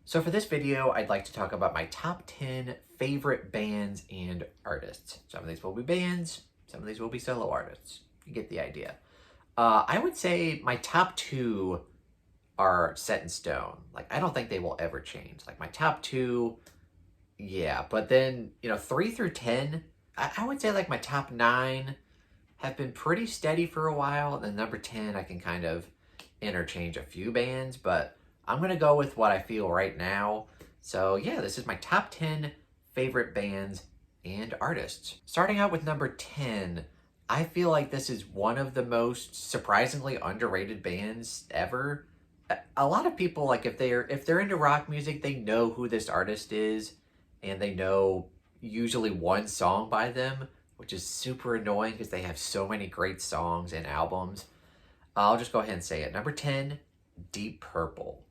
So for this video, I'd like to talk about my top 10 favorite bands and artists. Some of these will be bands, some of these will be solo artists. You get the idea. I would say my top two are set in stone. Like, I don't think they will ever change. Like, my top two, yeah. But then, 3 through 10, I would say like my top nine have been pretty steady for a while. And then number 10, I can kind of interchange a few bands, but I'm going to go with what I feel right now. So yeah, this is my top 10 favorite bands and artists. Starting out with number 10, I feel like this is one of the most surprisingly underrated bands ever. A lot of people, like, if they're into rock music, they know who this artist is, and they know usually one song by them, which is super annoying because they have so many great songs and albums. I'll just go ahead and say it. Number 10, Deep Purple.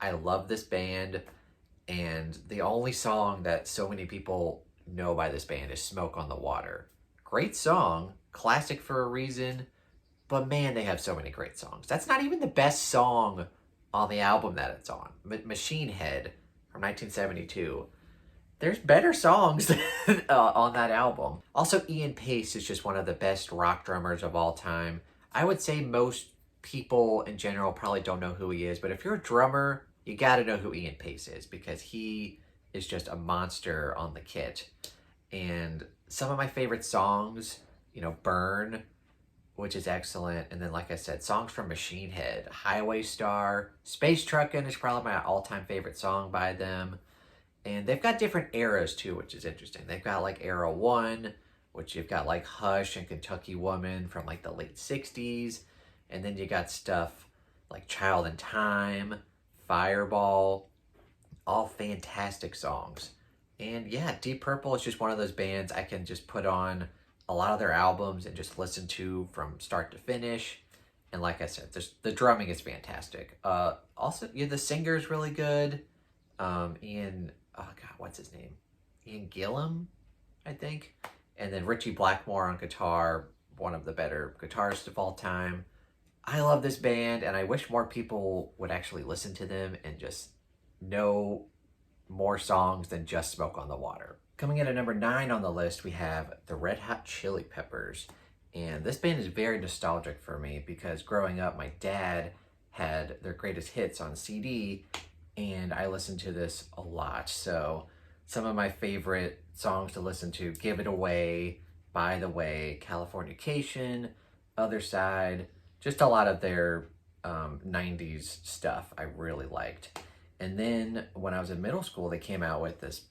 I love this band, and the only song that so many people know by this band is Smoke on the Water. Great song, classic for a reason, but man, they have so many great songs. That's not even the best song on the album that it's on. Machine Head from 1972. There's better songs on that album. Also, Ian Pace is just one of the best rock drummers of all time. I would say most people in general probably don't know who he is, but if you're a drummer, you gotta know who Ian Pace is because he is just a monster on the kit. And some of my favorite songs, Burn, which is excellent. And then, like I said, songs from Machine Head, Highway Star, Space Truckin' is probably my all-time favorite song by them. And they've got different eras too, which is interesting. They've got like era 1, which you've got like Hush and Kentucky Woman from like the late 60s. And then you got stuff like Child in Time, Fireball, all fantastic songs. And yeah, Deep Purple is just one of those bands I can just put on a lot of their albums and just listen to from start to finish. And like I said, the drumming is fantastic. Also, the singer is really good. Ian, oh God, what's his name? Ian Gillan, I think. And then Richie Blackmore on guitar, one of the better guitarists of all time. I love this band, and I wish more people would actually listen to them and just know more songs than just Smoke on the Water. Coming in at number 9 on the list, we have the Red Hot Chili Peppers. And this band is very nostalgic for me because growing up, my dad had their greatest hits on CD, and I listened to this a lot. So some of my favorite songs to listen to: Give It Away, By the Way, Californication, Other Side, just a lot of their 90s stuff I really liked. And then when I was in middle school, they came out with this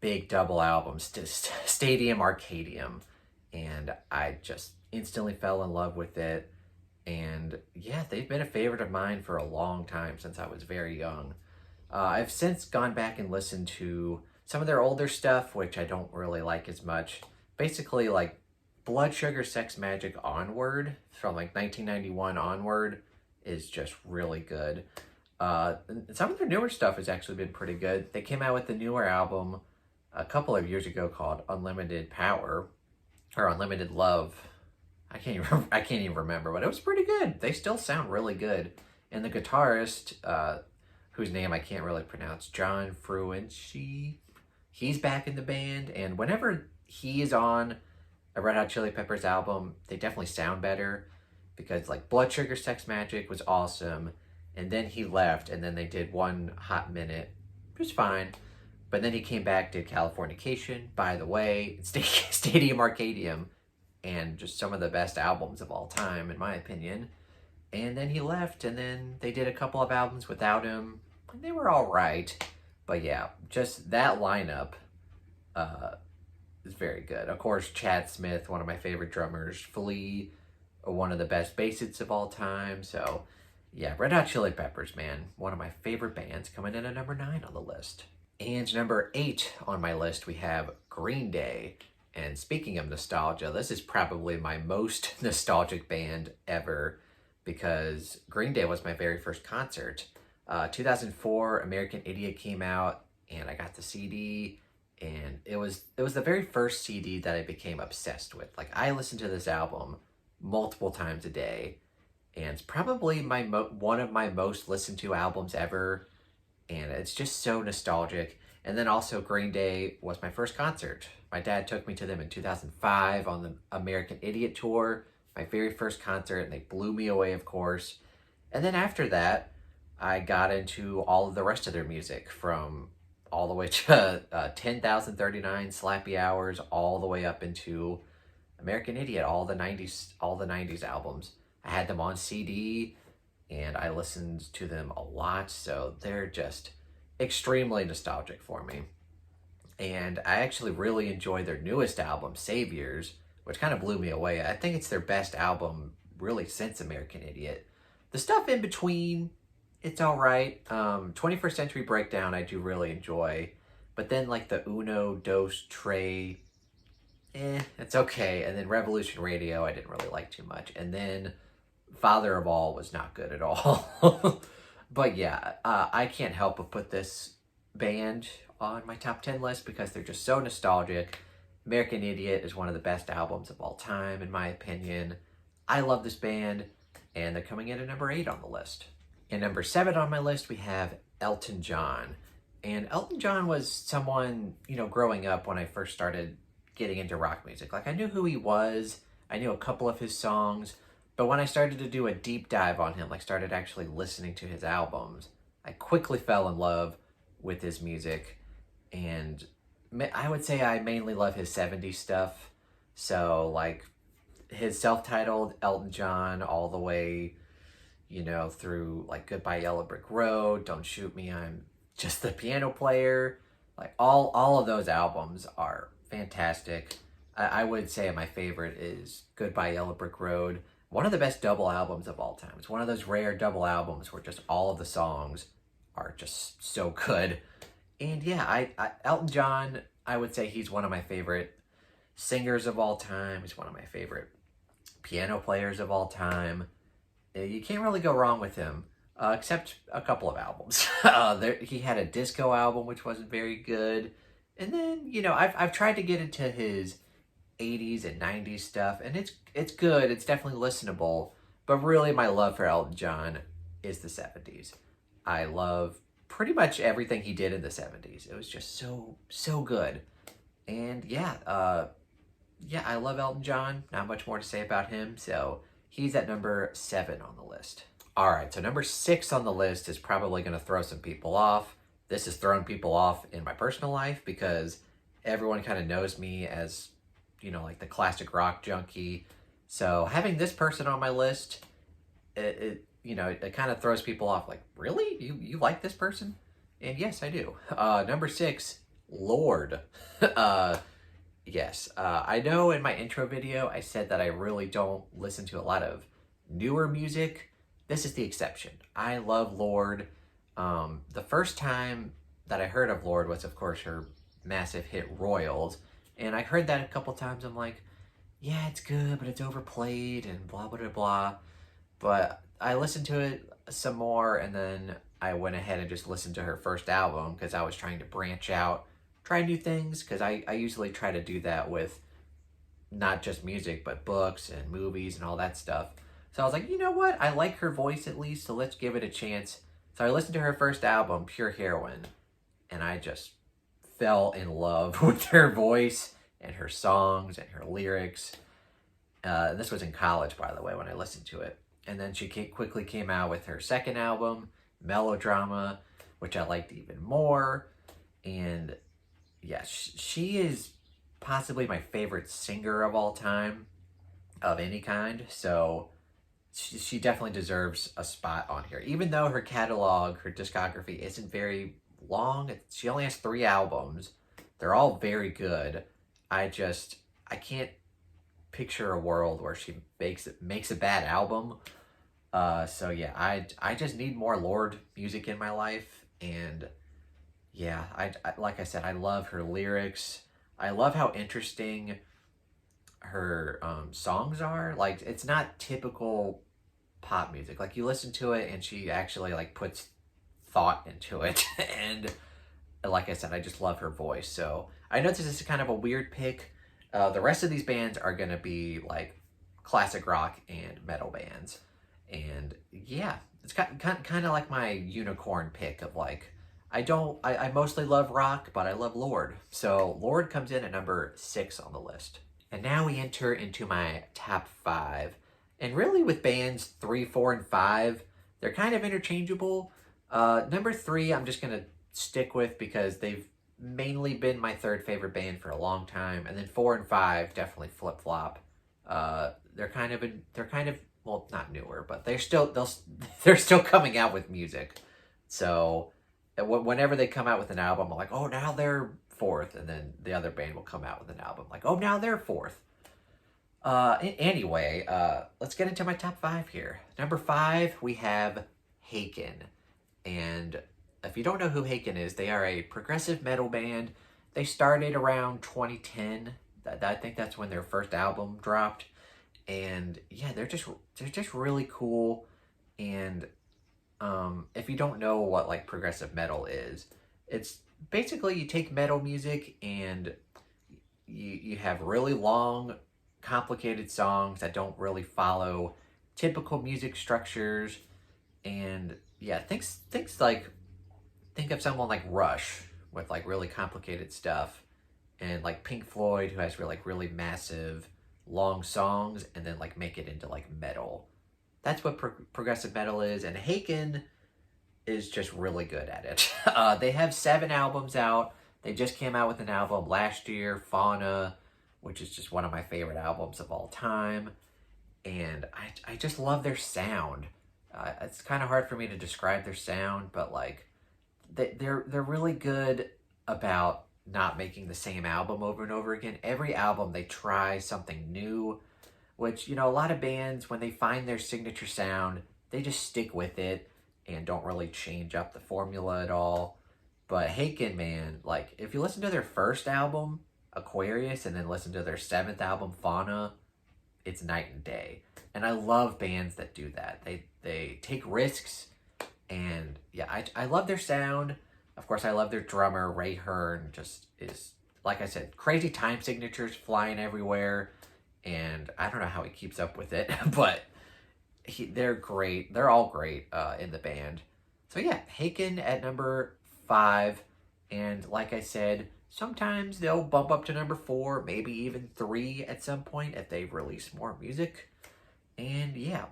big double album, Stadium Arcadium, and I just instantly fell in love with it. And yeah, they've been a favorite of mine for a long time, since I was very young. I've since gone back and listened to some of their older stuff, which I don't really like as much. Basically, like Blood Sugar Sex Magic Onward from like 1991 onward is just really good. Some of their newer stuff has actually been pretty good. They came out with the newer album a couple of years ago called Unlimited Power or Unlimited Love. I can't even remember, but it was pretty good. They still sound really good. And the guitarist, whose name I can't really pronounce, John Fruinci, he's back in the band, and whenever he is on a Red Hot Chili Peppers album, they definitely sound better, because like Blood Sugar Sex Magic was awesome, and then he left, and then they did One Hot Minute, which was fine, but then he came back, did Californication, By the Way, Stadium Arcadium, and just some of the best albums of all time, in my opinion. And then he left, and then they did a couple of albums without him, and they were all right. But yeah, just that lineup is very good. Of course, Chad Smith, one of my favorite drummers. Flea, one of the best bassists of all time. So yeah, Red Hot Chili Peppers, man. One of my favorite bands, coming in at number 9 on the list. And number 8 on my list, we have Green Day. And speaking of nostalgia, this is probably my most nostalgic band ever, because Green Day was my very first concert. 2004, American Idiot came out, and I got the CD, and it was the very first CD that I became obsessed with. Like, I listened to this album multiple times a day, and it's probably one of my most listened to albums ever. and it's just so nostalgic. And then also Green Day was my first concert. My dad took me to them in 2005 on the American Idiot Tour, my very first concert, and they blew me away, of course. And then after that, I got into all of the rest of their music, from all the way to 10,039 Slappy Hours, all the way up into American Idiot, all the 90s albums. I had them on CD and I listened to them a lot, so they're just extremely nostalgic for me. And I actually really enjoy their newest album, Saviors, which kind of blew me away. I think it's their best album really since American Idiot. The stuff in between, it's all right. 21st Century Breakdown, I do really enjoy. But then like the Uno, Dos, Tre, it's okay. And then Revolution Radio, I didn't really like too much. And then Father of All was not good at all. But yeah, I can't help but put this band on my top 10 list because they're just so nostalgic. American Idiot is one of the best albums of all time, in my opinion. I love this band, and they're coming in at number 8 on the list. And number 7 on my list, we have Elton John. And Elton John was someone, growing up when I first started getting into rock music. Like, I knew who he was. I knew a couple of his songs. But when I started to do a deep dive on him, like started actually listening to his albums, I quickly fell in love with his music. And I would say I mainly love his 70s stuff. So, like, his self-titled Elton John all the way, through, like, Goodbye Yellow Brick Road, Don't Shoot Me, I'm Just the Piano Player. Like, all of those albums are fantastic. I would say my favorite is Goodbye Yellow Brick Road. One of the best double albums of all time. It's one of those rare double albums where just all of the songs are just so good. And yeah, Elton John, I would say he's one of my favorite singers of all time. He's one of my favorite piano players of all time. You can't really go wrong with him, except a couple of albums. He had a disco album, which wasn't very good. And then, I've tried to get into his 80s and 90s stuff, and it's good. It's definitely listenable. But really, my love for Elton John is the 70s. I love pretty much everything he did in the 70s. It was just so good. And yeah, I love Elton John. Not much more to say about him. So he's at number 7 on the list. All right, so number 6 on the list is probably going to throw some people off. This has thrown people off in my personal life because everyone kind of knows me as, like the classic rock junkie. So having this person on my list, it kind of throws people off. Like, really? You like this person? And yes, I do. Number 6, Lorde. Yes. I know in my intro video, I said that I really don't listen to a lot of newer music. This is the exception. I love Lorde. The first time that I heard of Lorde was, of course, her massive hit Royals. And I heard that a couple times. I'm like, yeah, it's good, but it's overplayed and blah, blah, blah, blah. But I listened to it some more, and then I went ahead and just listened to her first album because I was trying to branch out, try new things, because I usually try to do that with not just music, but books and movies and all that stuff. So I was like, you know what? I like her voice at least, so let's give it a chance. So I listened to her first album, Pure Heroine, and I just fell in love with her voice and her songs and her lyrics. And this was in college, by the way, when I listened to it. And then she quickly came out with her second album, Melodrama, which I liked even more. And yeah, she is possibly my favorite singer of all time, of any kind. So she definitely deserves a spot on here. Even though her catalog, her discography isn't very long. She only has 3 albums. They're all very good. I can't picture a world where she makes a bad album. So yeah, I just need more Lorde music in my life. And yeah, I like I said, I love her lyrics. I love how interesting her songs are. Like, it's not typical pop music. Like, you listen to it and she actually like puts thought into it. And like I said, I just love her voice. So I know this is kind of a weird pick. The rest of these bands are going to be like classic rock and metal bands. And yeah, it's kind of like my unicorn pick of like, I mostly love rock, but I love Lord. So Lord comes in at number 6 on the list. And now we enter into my top 5. And really with bands 3, 4, and 5, they're kind of interchangeable. Number 3, I'm just going to stick with because they've mainly been my third favorite band for a long time. And then 4 and 5 definitely flip-flop. They're kind of, well, not newer, but they're still coming out with music. So whenever they come out with an album, I'm like, oh, now they're fourth, and then the other band will come out with an album like, oh, now they're fourth. Anyway, let's get into my top 5 here. Number 5, we have Haken, and if you don't know who Haken is, they are a progressive metal band. They started around 2010. I think that's when their first album dropped, and yeah, they're just really cool. And if you don't know what like progressive metal is, it's basically you take metal music and you have really long, complicated songs that don't really follow typical music structures. And yeah, think of someone like Rush with like really complicated stuff, and like Pink Floyd who has really massive long songs, and then like make it into like metal. That's what progressive metal is, and Haken is just really good at it. They have 7 albums out. They just came out with an album last year, Fauna, which is just one of my favorite albums of all time. And I just love their sound. It's kind of hard for me to describe their sound, but like they're really good about not making the same album over and over again. Every album they try something new, which, you know, a lot of bands, when they find their signature sound, they just stick with it and don't really change up the formula at all. But Haken, man, like, if you listen to their first album, Aquarius, and then listen to their 7th album, Fauna, it's night and day. And I love bands that do that. They take risks, and yeah, I love their sound. Of course, I love their drummer, Ray Hearn, just is, like I said, crazy time signatures flying everywhere. And I don't know how he keeps up with it, but they're great. They're all great in the band. So yeah, Haken at number 5. And like I said, sometimes they'll bump up to number 4, maybe even 3 at some point if they release more music. And yeah,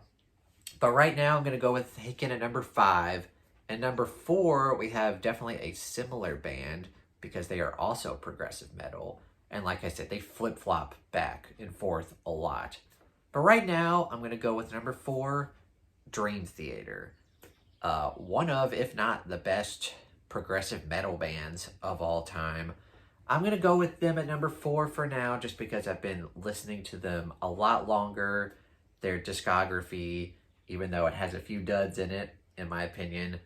but right now I'm going to go with Haken at number 5. And number 4, we have definitely a similar band because they are also progressive metal. And like I said, they flip-flop back and forth a lot. But right now, I'm going to go with number 4, Dream Theater. One of, if not the best progressive metal bands of all time. I'm going to go with them at number 4 for now, just because I've been listening to them a lot longer. Their discography, even though it has a few duds in it, in my opinion,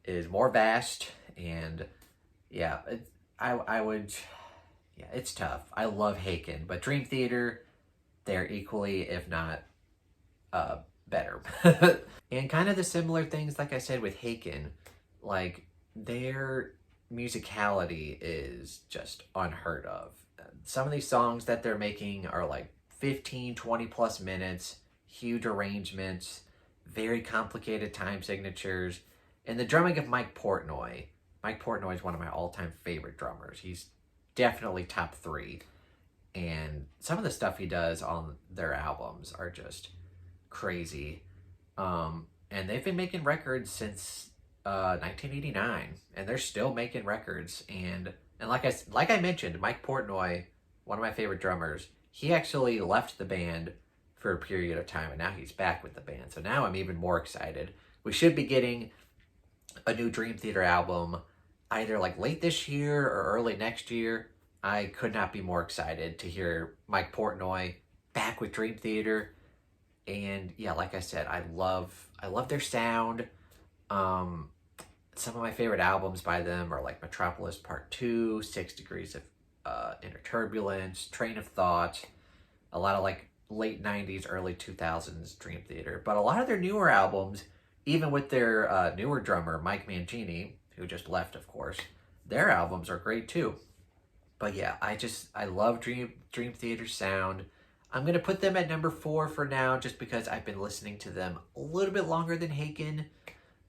is more vast. And yeah, it's tough. I love Haken, but Dream Theater, they're equally, if not better. And kind of the similar things, like I said, with Haken, like their musicality is just unheard of. Some of these songs that they're making are like 15, 20 plus minutes, huge arrangements, very complicated time signatures, and the drumming of Mike Portnoy. Mike Portnoy is one of my all-time favorite drummers. He's definitely top 3. And some of the stuff he does on their albums are just crazy. And they've been making records since 1989, and they're still making records. And like I mentioned, Mike Portnoy, one of my favorite drummers, he actually left the band for a period of time, and now he's back with the band. So now I'm even more excited. We should be getting a new Dream Theater album either like late this year or early next year. I could not be more excited to hear Mike Portnoy back with Dream Theater. And yeah, like I said, I love their sound. Some of my favorite albums by them are like Metropolis Part 2, 6 Degrees of Inner Turbulence, Train of Thought, a lot of like late 90s, early 2000s Dream Theater. But a lot of their newer albums, even with their newer drummer, Mike Mangini, who just left, of course, their albums are great too. But yeah, I love Dream Theater sound. I'm going to put them at number 4 for now, just because I've been listening to them a little bit longer than Haken.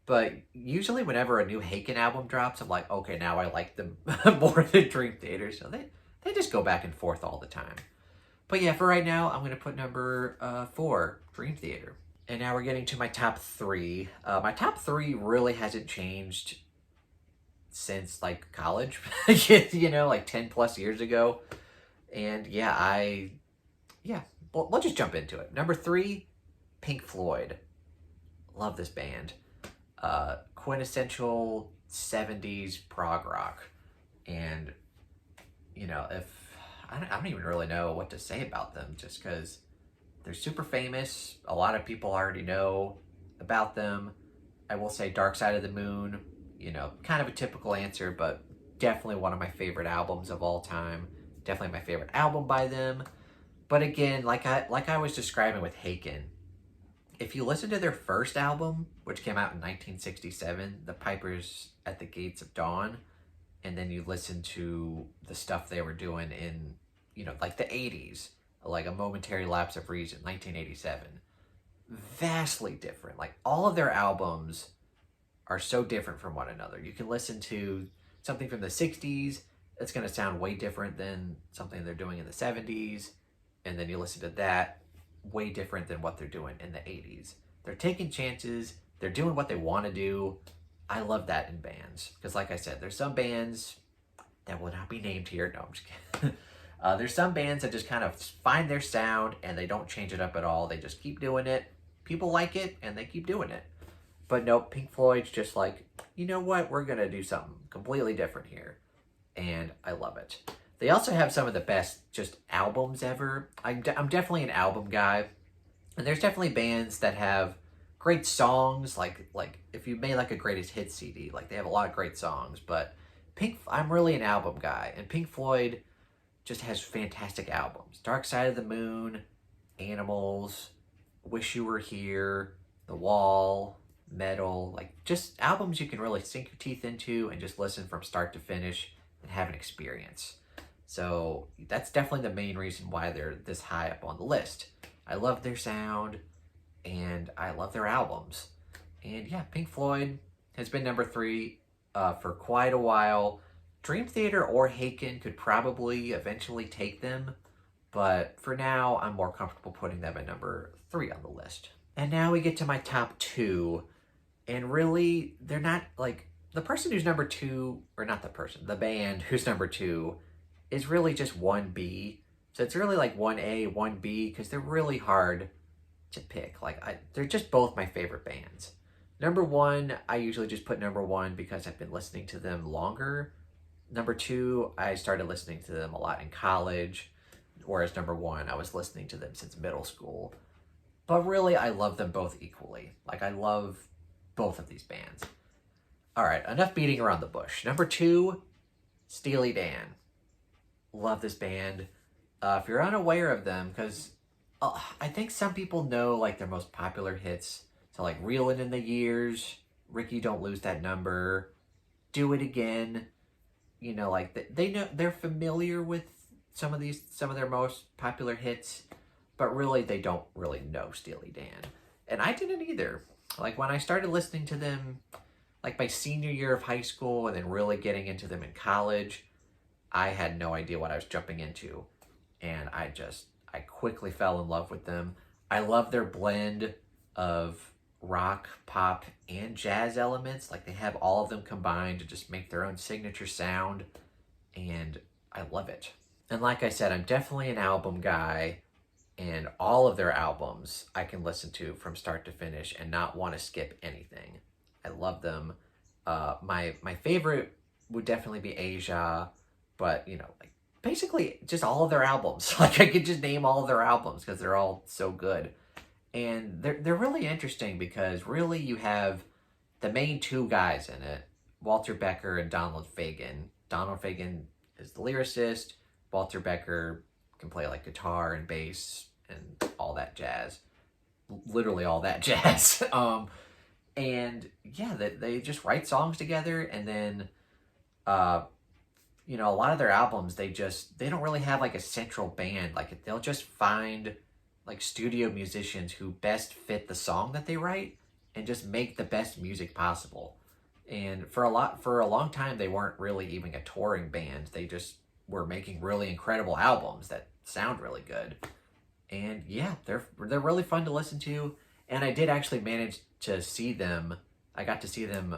But usually whenever a new Haken album drops, I'm like, okay, now I like them more than Dream Theater. So they just go back and forth all the time. But yeah, for right now, I'm going to put number 4, Dream Theater. And now we're getting to my top 3. My top 3 really hasn't changed since like college, you know, like 10 plus years ago. And yeah, well, let's just jump into it. Number 3, Pink Floyd. Love this band. Quintessential 70s prog rock. And, you know, if I don't even really know what to say about them, just because they're super famous. A lot of people already know about them. I will say Dark Side of the Moon, you know, kind of a typical answer, but definitely one of my favorite albums of all time. Definitely my favorite album by them. But again, like I was describing with Haken, if you listen to their first album, which came out in 1967, The Pipers at the Gates of Dawn, and then you listen to the stuff they were doing in, you know, like the 80s, like A Momentary Lapse of Reason, 1987, vastly different. Like all of their albums are so different from one another. You can listen to something from the 60s, it's going to sound way different than something they're doing in the 70s, and then you listen to that, way different than what they're doing in the 80s. They're taking chances, they're doing what they want to do. I love that in bands, because like I said, there's some bands that will not be named here. No, I'm just kidding. There's some bands that just kind of find their sound and they don't change it up at all. They just keep doing it. People like it and they keep doing it. But nope, Pink Floyd's just like, you know what? We're going to do something completely different here. And I love it. They also have some of the best just albums ever. I'm definitely an album guy. And there's definitely bands that have great songs. Like if you made like a greatest hits CD, like they have a lot of great songs. But I'm really an album guy. And Pink Floyd just has fantastic albums. Dark Side of the Moon, Animals, Wish You Were Here, The Wall, Metal. Like just albums you can really sink your teeth into and just listen from start to finish and have an experience. So that's definitely the main reason why they're this high up on the list. I love their sound and I love their albums. And yeah, Pink Floyd has been number 3 for quite a while. Dream Theater or Haken could probably eventually take them, but for now, I'm more comfortable putting them at number 3 on the list. And now we get to my top 2, and really, they're not like the person who's number 2, or not the person, the band who's number 2 is really just 1B. So it's really like 1A, 1B, because they're really hard to pick. They're just both my favorite bands. Number 1, I usually just put number 1 because I've been listening to them longer. Number 2, I started listening to them a lot in college, whereas number 1, I was listening to them since middle school. But really, I love them both equally. Like, I love both of these bands. All right, enough beating around the bush. Number 2, Steely Dan. Love this band. If you're unaware of them, because I think some people know like their most popular hits. So like Reelin' in the Years, Ricky Don't Lose That Number, Do It Again. You know, like they know, they're familiar with some of their most popular hits, but really they don't really know Steely Dan. And I didn't either. Like when I started listening to them, like my senior year of high school and then really getting into them in college, I had no idea what I was jumping into. And I quickly fell in love with them. I love their blend of rock, pop, and jazz elements. Like they have all of them combined to just make their own signature sound. And I love it. And like I said, I'm definitely an album guy. And all of their albums I can listen to from start to finish and not want to skip anything. I love them. My favorite would definitely be Asia. But, you know, like basically just all of their albums. Like I could just name all of their albums because they're all so good. And they're really interesting because really you have the main 2 guys in it, Walter Becker and Donald Fagen. Donald Fagen is the lyricist. Walter Becker can play like guitar and bass and all that jazz. Literally all that jazz. And yeah, they just write songs together, and then you know, a lot of their albums, they don't really have like a central band. Like they'll just find like studio musicians who best fit the song that they write, and just make the best music possible. And for a long time, they weren't really even a touring band. They just were making really incredible albums that sound really good. And yeah, they're really fun to listen to. And I did actually manage to see them. I got to see them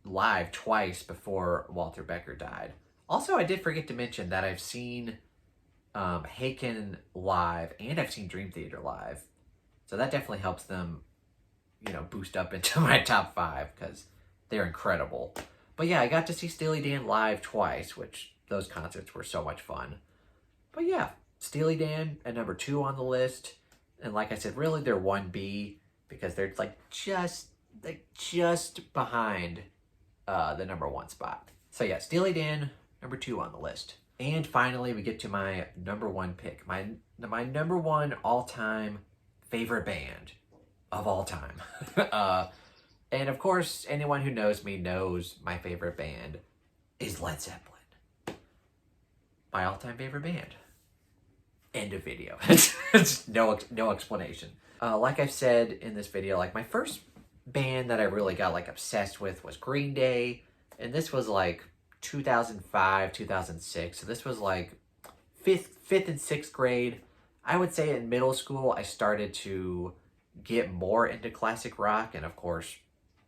live twice before Walter Becker died. Also, I did forget to mention that I've seen Haken live, and I've seen Dream Theater live. So that definitely helps them, boost up into my top 5 because they're incredible. But yeah, I got to see Steely Dan live twice, which those concerts were so much fun. But yeah, Steely Dan at number 2 on the list. And like I said, really they're 1B because they're just behind the number 1 spot. So yeah, Steely Dan, number 2 on the list. And finally, we get to my number 1 pick. My number 1 all-time favorite band of all time. And of course, anyone who knows me knows my favorite band is Led Zeppelin. My all-time favorite band. End of video. It's no explanation. Like I've said in this video, like my first band that I really got like obsessed with was Green Day. And this was like 2005, 2006. So this was like fifth and 6th grade. I would say in middle school, I started to get more into classic rock. And of course,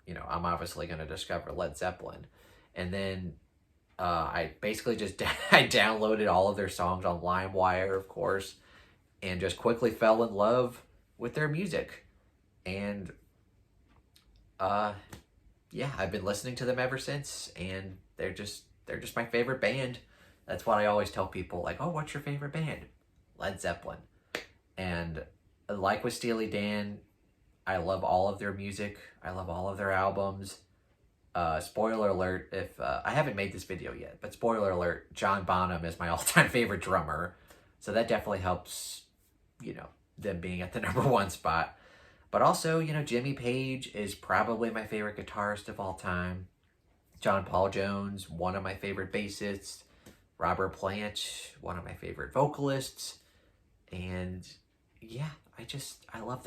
I'm obviously going to discover Led Zeppelin. And then I basically just I downloaded all of their songs on LimeWire, of course, and just quickly fell in love with their music. And yeah, I've been listening to them ever since, and they're just my favorite band. That's what I always tell people, like, oh, what's your favorite band? Led Zeppelin. And like with Steely Dan, I love all of their music. I love all of their albums. Spoiler alert, if I haven't made this video yet, but spoiler alert, John Bonham is my all-time favorite drummer. So that definitely helps, them being at the number 1 spot. But also, Jimmy Page is probably my favorite guitarist of all time. John Paul Jones, one of my favorite bassists. Robert Plant, one of my favorite vocalists. And yeah, I love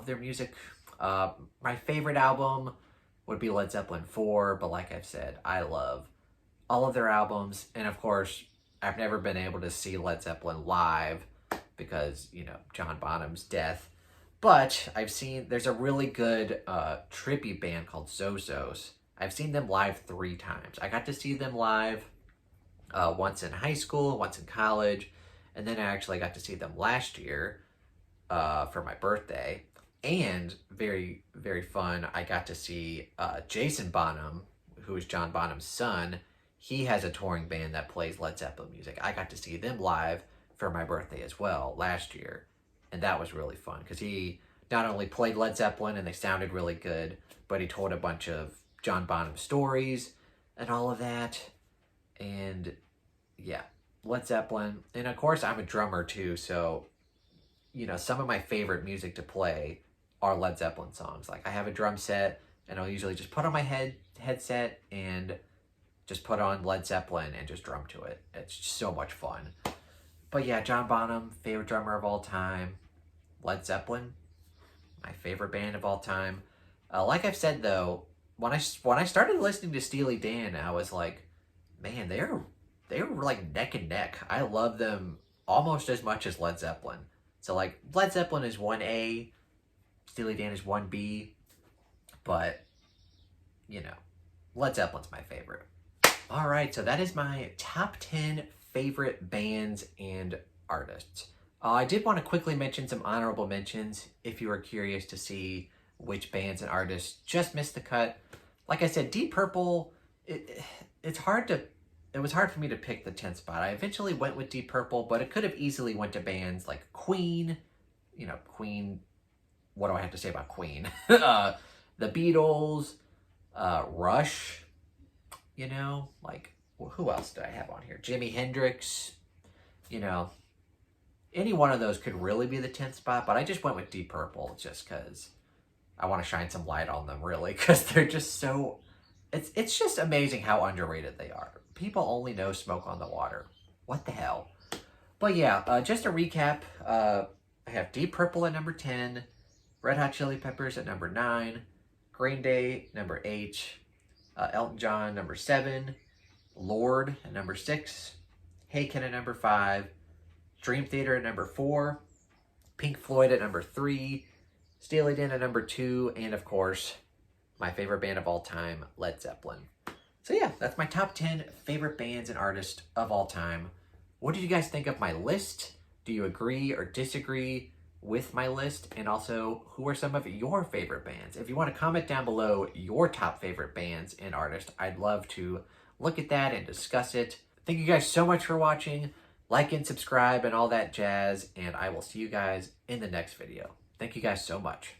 their music. My favorite album would be Led Zeppelin 4, but like I've said, I love all of their albums. And of course, I've never been able to see Led Zeppelin live because, John Bonham's death. But there's a really good trippy band called Zozos. I've seen them live 3 times. I got to see them live once in high school, once in college, and then I actually got to see them last year for my birthday. And very, very fun, I got to see Jason Bonham, who is John Bonham's son. He has a touring band that plays Led Zeppelin music. I got to see them live for my birthday as well last year. And that was really fun because he not only played Led Zeppelin and they sounded really good, but he told a bunch of John Bonham stories and all of that. And yeah, Led Zeppelin. And of course, I'm a drummer too. So, some of my favorite music to play are Led Zeppelin songs. Like I have a drum set and I'll usually just put on my headset and just put on Led Zeppelin and just drum to it. It's just so much fun. But yeah, John Bonham, favorite drummer of all time. Led Zeppelin, my favorite band of all time. Like I've said though, when I started listening to Steely Dan, I was like, man, they were like neck and neck. I love them almost as much as Led Zeppelin. So like Led Zeppelin is 1A, Steely Dan is 1B, but Led Zeppelin's my favorite. All right, so that is my top 10 favorite bands and artists. I did want to quickly mention some honorable mentions if you are curious to see which bands and artists just missed the cut. Like I said, Deep Purple, it was hard for me to pick the 10th spot. I eventually went with Deep Purple, but it could have easily went to bands like Queen. Queen, what do I have to say about Queen? The Beatles, Rush, like, well, who else did I have on here? Jimi Hendrix, any one of those could really be the 10th spot, but I just went with Deep Purple just because I want to shine some light on them, really, because they're just so... It's just amazing how underrated they are. People only know Smoke on the Water. What the hell? But yeah, just to recap, I have Deep Purple at number 10, Red Hot Chili Peppers at number 9, Green Day, number 8. Elton John, number 7. Lord at number 6. Haken at number 5. Dream Theater at number 4. Pink Floyd at number 3. Steely Dan at number 2. And of course, my favorite band of all time, Led Zeppelin. So yeah, that's my top 10 favorite bands and artists of all time. What did you guys think of my list? Do you agree or disagree with my list? And also, who are some of your favorite bands? If you want to comment down below your top favorite bands and artists, I'd love to look at that and discuss it. Thank you guys so much for watching. Like and subscribe and all that jazz, and I will see you guys in the next video. Thank you guys so much.